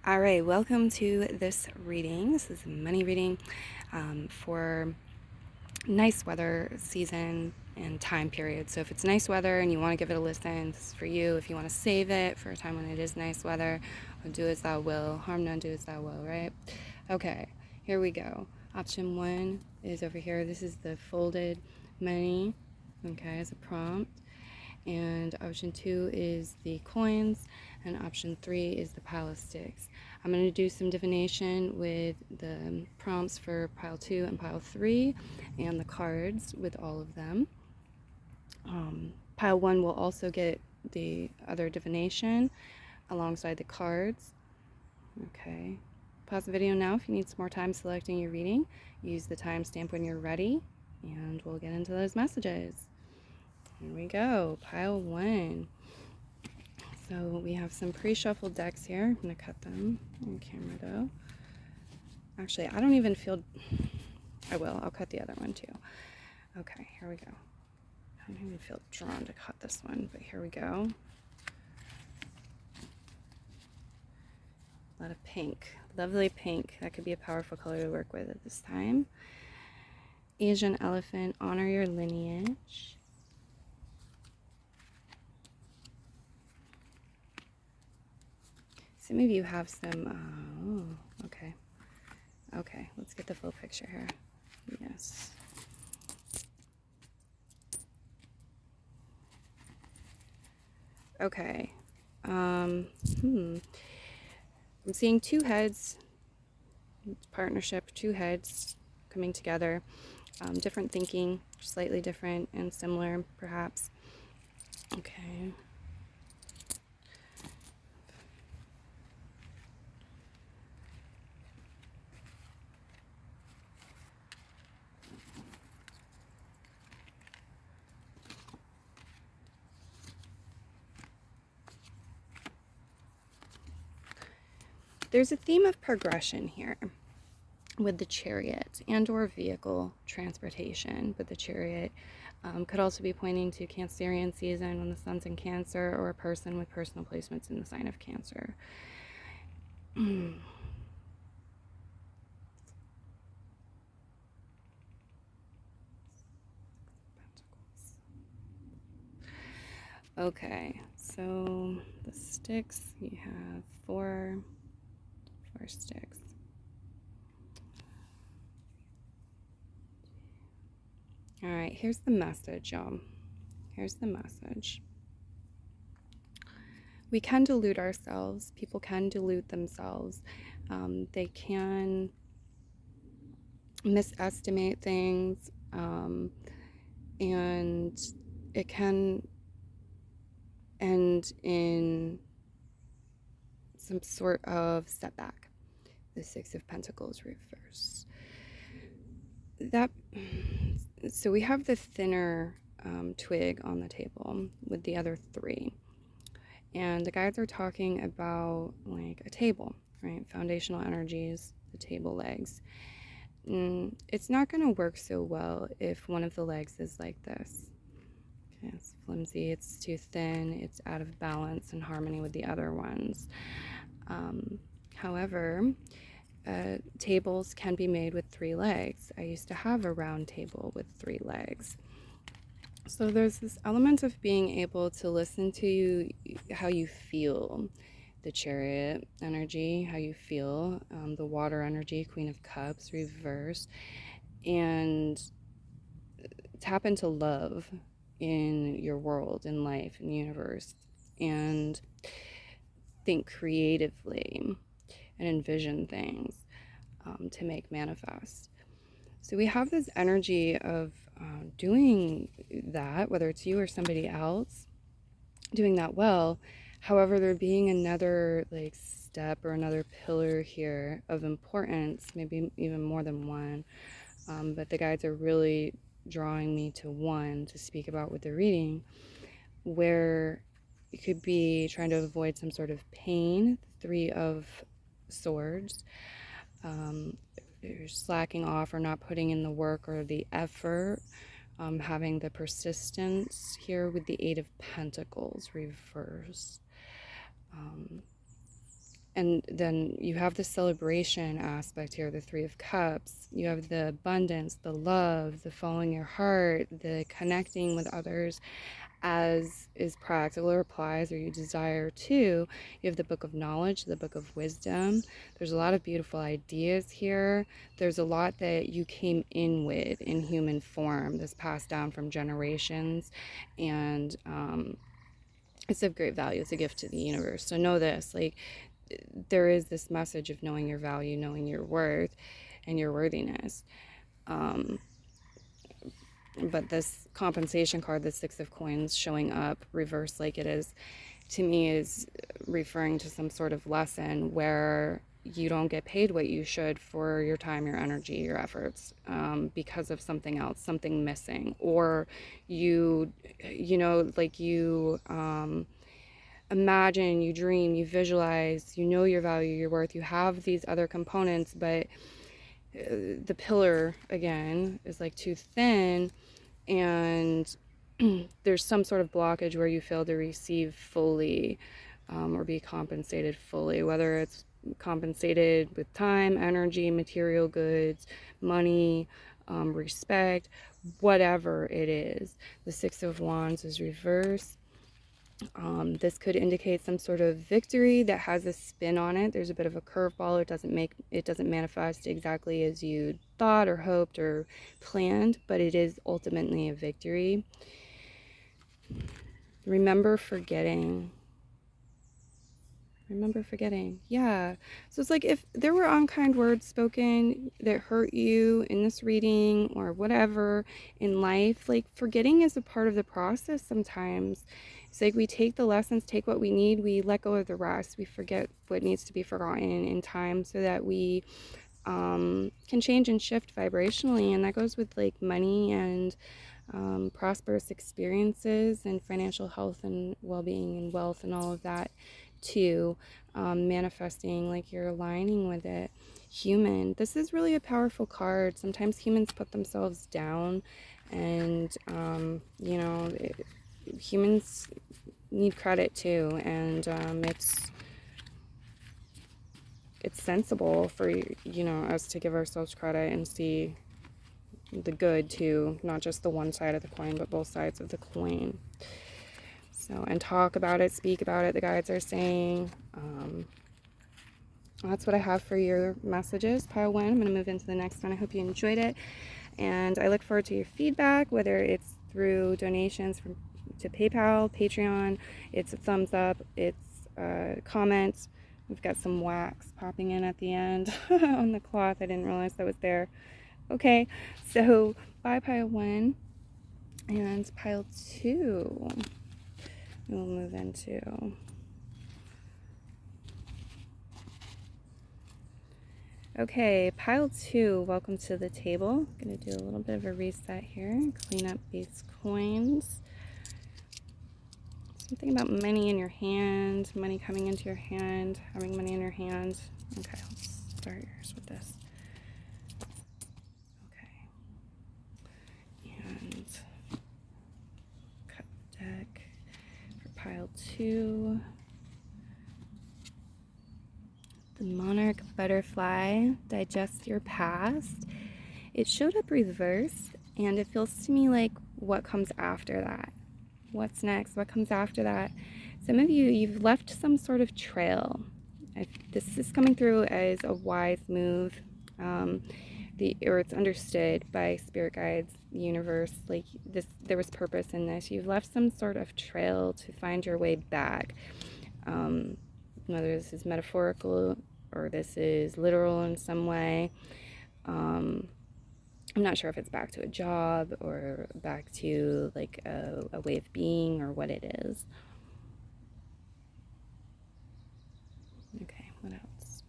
All right, welcome to this reading. This is a money reading for nice weather season and time period. So if it's nice weather and you want to give it a listen, this is for you. If you want to save it for a time when it is nice weather, do as thou will, harm none, do as thou will, right? Okay, here we go. Option 1 is over here. This is the folded money, okay, as a prompt. And option 2 is the coins, and option 3 is the pile of sticks. I'm going to do some divination with the prompts for pile 2 and pile 3 and the cards with all of them. Pile 1 will also get the other divination alongside the cards. Okay, pause the video now if you need some more time selecting your reading. Use the timestamp when you're ready, and we'll get into those messages. Here we go, pile 1. So we have some pre-shuffled decks here. I'm going to cut them on camera though. Actually, I don't even feel... I will. I'll cut the other one too. Okay, here we go. I don't even feel drawn to cut this one, but here we go. A lot of pink. Lovely pink. That could be a powerful color to work with at this time. Asian elephant, honor your lineage. Some of you have some, okay. Okay, let's get the full picture here. Yes. Okay. I'm seeing two heads, partnership, two heads coming together. Different thinking, slightly different and similar, perhaps. Okay. There's a theme of progression here with the chariot and or vehicle transportation, but the chariot could also be pointing to Cancerian season when the sun's in Cancer, or a person with personal placements in the sign of Cancer. Okay, so the sticks, you have four sticks. All right, here's the message, y'all. Here's the message. We can delude ourselves. People can delude themselves. They can misestimate things, and it can end in some sort of setback. The Six of Pentacles reverse. So we have the thinner twig on the table with the other three. And the guides are talking about like a table, right? Foundational energies, the table legs. It's not going to work so well if one of the legs is like this. Okay, it's flimsy, it's too thin, it's out of balance and harmony with the other ones. However, tables can be made with 3 legs. I used to have a round table with 3 legs. So there's this element of being able to listen to how you feel, the chariot energy, how you feel, the water energy, Queen of Cups, reverse, and tap into love in your world, in life, in the universe, and think creatively and envision things to make manifest. So we have this energy of doing that, whether it's you or somebody else, doing that well. However, there being another like step or another pillar here of importance, maybe even more than one, but the guides are really drawing me to one to speak about with the reading, where you could be trying to avoid some sort of pain, 3 of Swords. You're slacking off or not putting in the work or the effort, having the persistence here with the 8 of Pentacles reverse. And then you have the celebration aspect here, the Three of Cups. You have the abundance, the love, the following your heart, the connecting with others as is practical or applies or you desire to. You have the Book of Knowledge, the Book of Wisdom. There's a lot of beautiful ideas here. There's a lot that you came in with in human form that's passed down from generations, and it's of great value. It's a gift to the universe. So know this, like, there is this message of knowing your value, knowing your worth and your worthiness. But this compensation card, the Six of Coins, showing up reversed like it is, to me, is referring to some sort of lesson where you don't get paid what you should for your time, your energy, your efforts, because of something else, something missing, or like you imagine, you dream, you visualize, you know your value, your worth, you have these other components, but the pillar again is like too thin, and there's some sort of blockage where you fail to receive fully, or be compensated fully, whether it's compensated with time, energy, material goods, money, respect, whatever it is. The Six of Wands is reversed. This could indicate some sort of victory that has a spin on it. There's a bit of a curveball. It doesn't manifest exactly as you thought or hoped or planned, but it is ultimately a victory. Remember forgetting. Yeah. So it's like if there were unkind words spoken that hurt you in this reading or whatever in life, like, forgetting is a part of the process sometimes. It's like we take the lessons, take what we need, we let go of the rest. We forget what needs to be forgotten in time so that we can change and shift vibrationally. And that goes with like money and prosperous experiences and financial health and well-being and wealth and all of that too. Manifesting, like you're aligning with it. Human, this is really a powerful card. Sometimes humans put themselves down, and humans need credit too, and it's sensible for us to give ourselves credit and see the good too, not just the one side of the coin, but both sides of the coin. So, and talk about it, speak about it, the guides are saying. That's what I have for your messages, pile one. I'm going to move into the next one. I hope you enjoyed it, and I look forward to your feedback, whether it's through donations to PayPal, Patreon, it's a thumbs up, it's a comment. We've got some wax popping in at the end on the cloth. I didn't realize that was there. Okay, so bye pile one, and pile two we'll move into. Okay, pile two, welcome to the table. I'm going to do a little bit of a reset here, clean up these coins. Something about money in your hand, money coming into your hand, having money in your hand. Okay, let's start yours with this. Okay. And cut the deck for pile two. The Monarch Butterfly, digest your past. It showed up reversed, and it feels to me like what comes after that. What's next? What comes after that? Some of you've left some sort of trail. This is coming through as a wise move, or it's understood by spirit guides, the universe, like this. There was purpose in this. You've left some sort of trail to find your way back. Whether this is metaphorical or this is literal in some way. I'm not sure if it's back to a job or back to like a way of being or what it is. Okay, what else?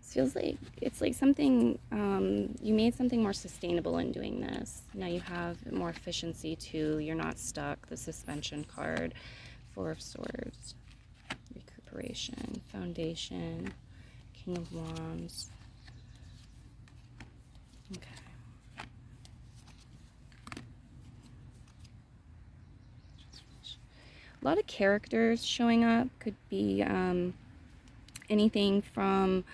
This feels like it's like something, you made something more sustainable in doing this. Now you have more efficiency too. You're not stuck. The suspension card, Four of Swords. Recuperation, foundation, King of Wands. Okay. lot of characters showing up. Could be anything from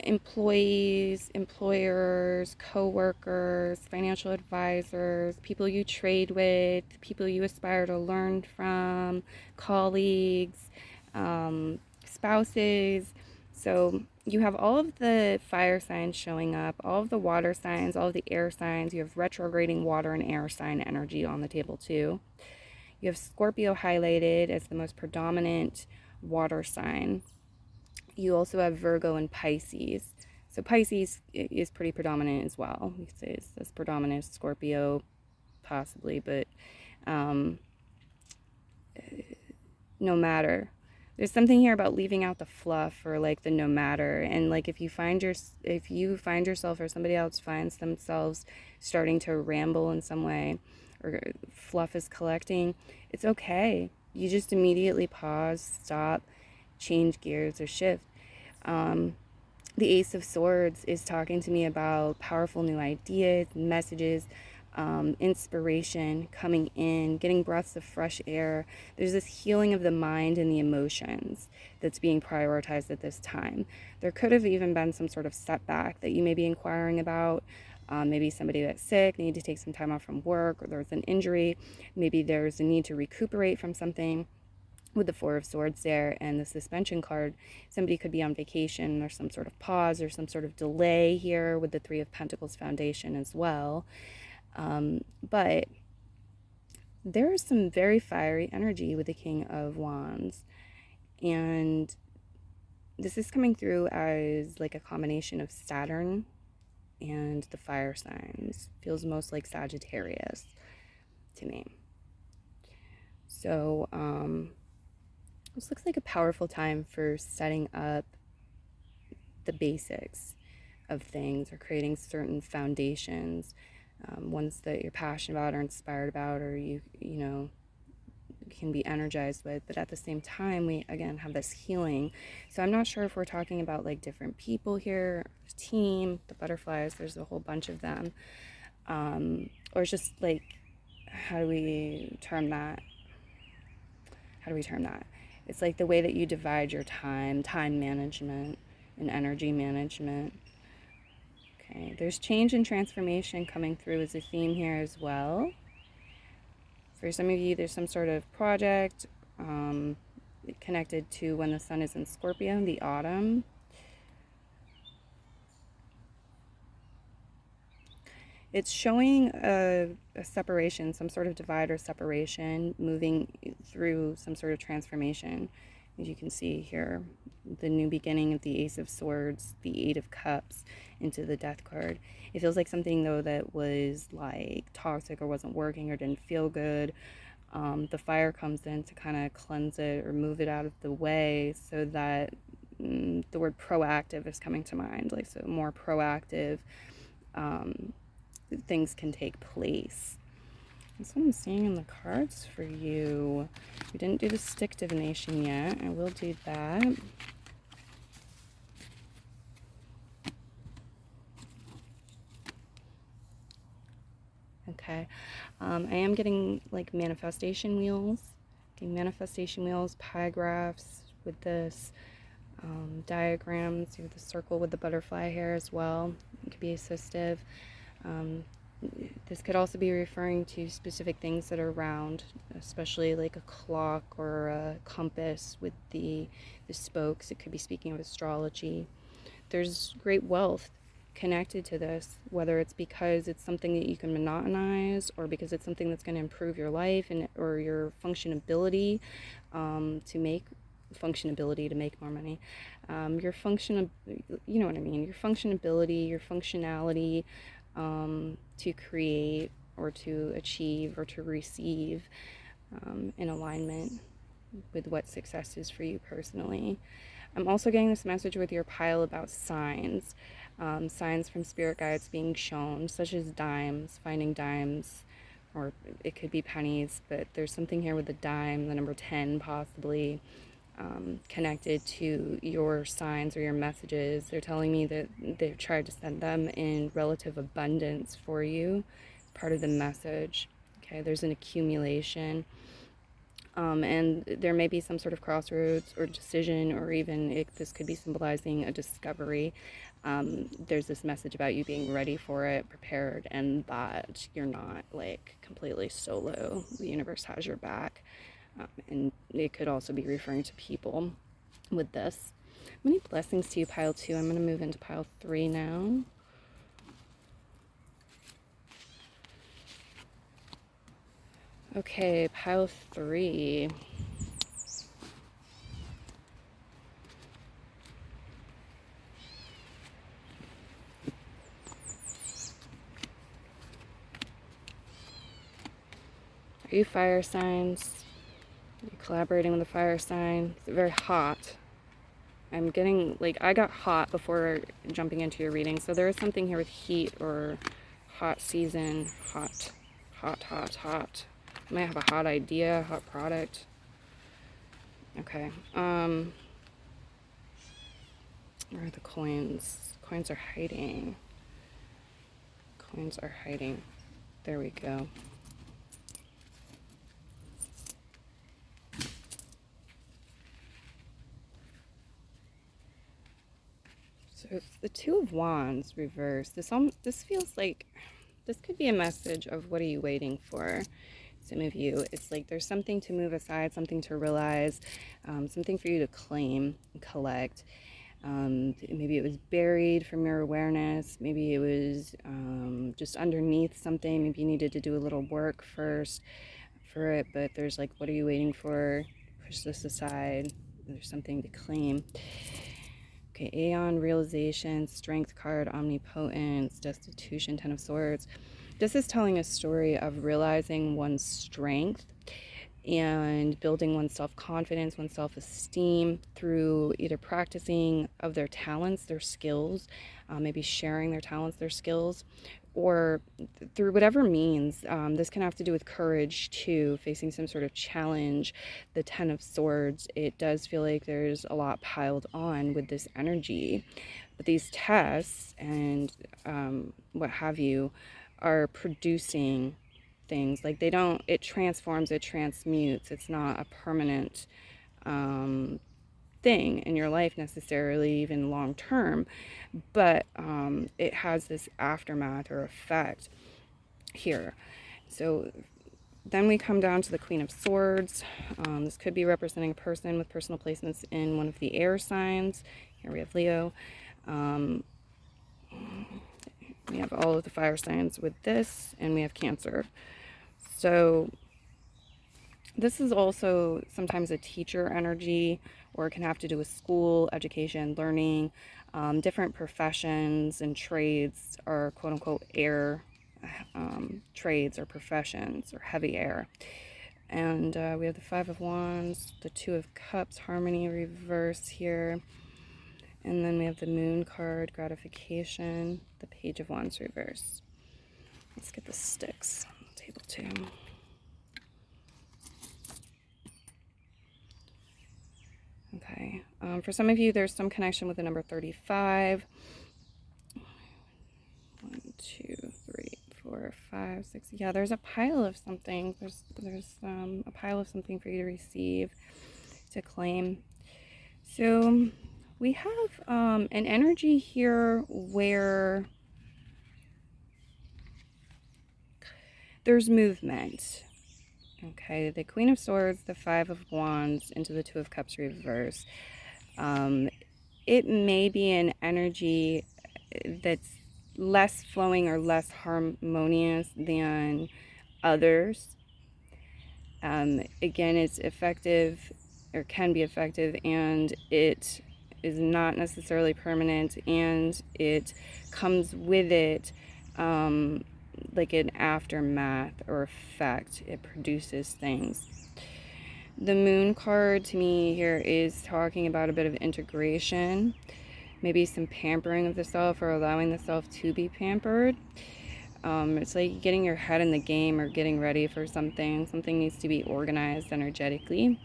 employees, employers, co-workers, financial advisors, people you trade with, people you aspire to learn from, colleagues, spouses. So you have all of the fire signs showing up, all of the water signs, all of the air signs. You have retrograding water and air sign energy on the table too. You have Scorpio highlighted as the most predominant water sign. You also have Virgo and Pisces. So Pisces is pretty predominant as well. We say it's as predominant as Scorpio, possibly, but no matter. There's something here about leaving out the fluff or like the no matter, and like if you find yourself or somebody else finds themselves starting to ramble in some way, or fluff is collecting, it's okay. You just immediately pause, stop, change gears, or shift. The Ace of Swords is talking to me about powerful new ideas, messages, inspiration coming in, getting breaths of fresh air. There's this healing of the mind and the emotions that's being prioritized at this time. There could have even been some sort of setback that you may be inquiring about. Maybe somebody that's sick, need to take some time off from work, or there's an injury. Maybe there's a need to recuperate from something. With the Four of Swords there and the suspension card, somebody could be on vacation, or some sort of pause or some sort of delay here with the Three of Pentacles foundation as well. But there is some very fiery energy with the King of Wands. And this is coming through as like a combination of Saturn and the fire signs. Feels most like Sagittarius to me. So, this looks like a powerful time for setting up the basics of things, or creating certain foundations, ones that you're passionate about or inspired about, or you know can be energized with. But at the same time, we again have this healing. So I'm not sure if we're talking about like different people here, team, the butterflies. There's a whole bunch of them, or it's just like, how do we term that? It's like the way that you divide your time management and energy management. Okay, there's change and transformation coming through as a theme here as well. For some of you, there's some sort of project connected to when the sun is in Scorpio, the autumn. It's showing a separation, some sort of divide or separation, moving through some sort of transformation. As you can see here, the new beginning of the Ace of Swords, the Eight of Cups, into the Death card. It feels like something, though, that was like toxic or wasn't working or didn't feel good. The fire comes in to kind of cleanse it or move it out of the way, so that the word proactive is coming to mind, like so more proactive things can take place. That's what I'm seeing in the cards for you. We didn't do the stick divination yet. I will do that. Okay. I am getting like manifestation wheels. Okay, manifestation wheels, pie graphs with this, diagrams, you have the circle with the butterfly here as well. It could be assistive. This could also be referring to specific things that are round, especially like a clock or a compass with the spokes. It could be speaking of astrology. There's great wealth connected to this, whether it's because it's something that you can monetize, or because it's something that's going to improve your life and or your functionability, to make more money. Your function, you know what I mean, your functionability, your functionality, to create or to achieve or to receive, in alignment with what success is for you personally. I'm also getting this message with your pile about signs, signs from spirit guides being shown, such as dimes, finding dimes, or it could be pennies, but there's something here with the dime, the number 10 possibly, connected to your signs or your messages. They're telling me that they've tried to send them in relative abundance for you. Part of the message. Okay, there's an accumulation. And there may be some sort of crossroads or decision, or even this could be symbolizing a discovery. There's this message about you being ready for it, prepared, and that you're not like completely solo. The universe has your back. And it could also be referring to people with this. Many blessings to you, pile 2. I'm going to move into pile 3 now. Okay, pile 3. Are you fire signs? Are you collaborating with a fire sign? Is it very hot? I'm getting, like, I got hot before jumping into your reading. So there is something here with heat or hot season. Hot. Hot, hot, hot. I might have a hot idea, hot product. Okay. Where are the coins? Coins are hiding. Coins are hiding. There we go. So it's the Two of Wands reversed. This feels like this could be a message of what are you waiting for? Some of you, it's like there's something to move aside, something to realize, something for you to claim and collect. Maybe it was buried from your awareness. Maybe it was just underneath something. Maybe you needed to do a little work first for it, but there's like, what are you waiting for? Push this aside. There's something to claim. Okay, Aeon, realization, strength card, omnipotence, destitution, 10 of swords. This is telling a story of realizing one's strength and building one's self-confidence, one's self-esteem through either practicing of their talents, their skills, maybe sharing their talents, their skills, or through whatever means. This can have to do with courage too, facing some sort of challenge. The 10 of swords, it does feel like there's a lot piled on with this energy. But these tests and what have you are producing things. Like they don't, it transforms, it transmutes. It's not a permanent thing in your life necessarily, even long term, but it has this aftermath or effect here. So then we come down to the Queen of Swords. This could be representing a person with personal placements in one of the air signs. Here we have Leo. We have all of the fire signs with this, and we have Cancer. So this is also sometimes a teacher energy, or it can have to do with school, education, learning. Different professions and trades are quote-unquote air trades or professions or heavy air. And we have the Five of Wands, the Two of Cups, harmony reverse here. And then we have the Moon card, gratification, the Page of Wands reverse. Let's get the sticks on the table too. Okay, for some of you, there's some connection with the number 35. 1, 2, 3, 4, 5, 6. Yeah, there's a pile of something. There's a pile of something for you to receive, to claim. So we have an energy here where there's movement. Okay, the Queen of Swords, the Five of Wands, into the Two of Cups reverse. It may be an energy that's less flowing or less harmonious than others. Again, it's effective, or can be effective, and it is not necessarily permanent, and it comes with it like an aftermath or effect. It produces things. The Moon card to me here is talking about a bit of integration, maybe some pampering of the self or allowing the self to be pampered. It's like getting your head in the game or getting ready for something. Something needs to be organized energetically.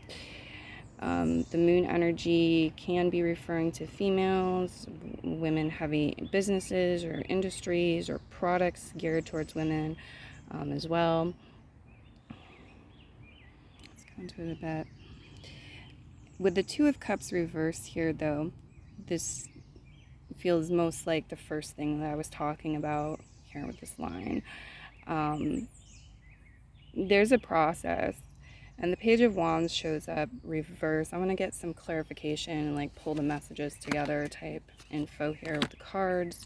The Moon energy can be referring to females, women heavy businesses or industries or products geared towards women as well. Let's onto it a bit. With the Two of Cups reversed here, though, this feels most like the first thing that I was talking about here with this line. There's a process, and the Page of Wands shows up reversed. I want to get some clarification and like pull the messages together type info here with the cards.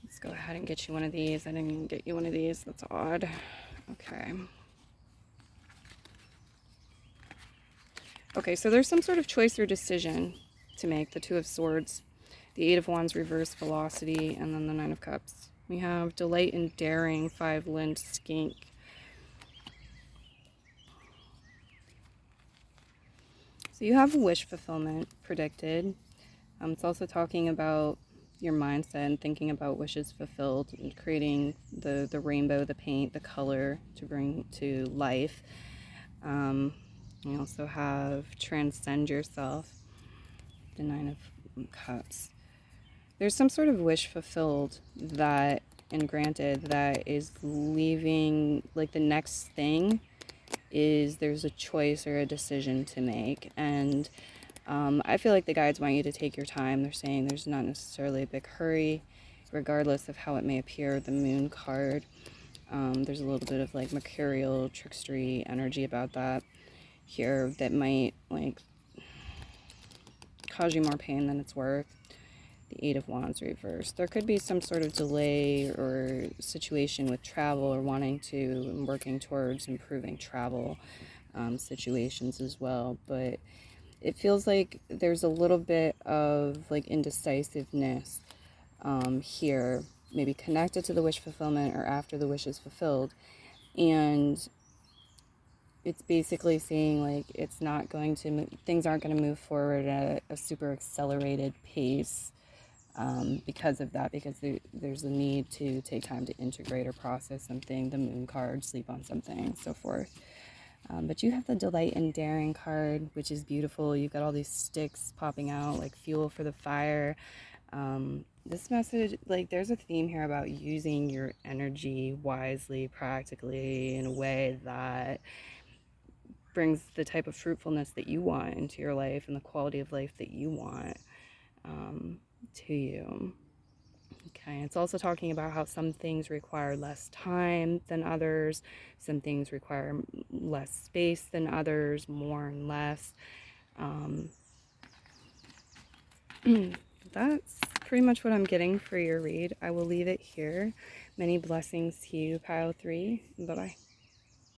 Let's go ahead and get you one of these. I didn't even get you one of these. That's odd. Okay. Okay, so there's some sort of choice or decision to make. The Two of Swords, the Eight of Wands reversed, velocity, and then the Nine of Cups. We have delight and daring, five-limbed skink. So you have wish fulfillment predicted. It's also talking about your mindset and thinking about wishes fulfilled and creating the rainbow, the paint, the color to bring to life. You also have transcend yourself, the Nine of Cups. There's some sort of wish fulfilled that, and granted, that is leaving, like the next thing is there's a choice or a decision to make. And I feel like the guides want you to take your time. They're saying there's not necessarily a big hurry, regardless of how it may appear. The Moon card, there's a little bit of like mercurial trickstery energy about that here that might like cause you more pain than it's worth. The Eight of Wands reversed. There could be some sort of delay or situation with travel or wanting to and working towards improving travel situations as well. But it feels like there's a little bit of like indecisiveness here, maybe connected to the wish fulfillment or after the wish is fulfilled. And it's basically saying like it's not going to, things aren't going to move forward at a super accelerated pace because of that, because there's a need to take time to integrate or process something, the Moon card, sleep on something, so forth. But you have the delight and daring card, which is beautiful. You've got all these sticks popping out like fuel for the fire. This message, like there's a theme here about using your energy wisely, practically, in a way that brings the type of fruitfulness that you want into your life and the quality of life that you want to you. Okay, it's also talking about how some things require less time than others, some things require less space than others, more and less. That's pretty much what I'm getting for your read. I will leave it here. Many blessings to you, Pile 3. Bye-bye.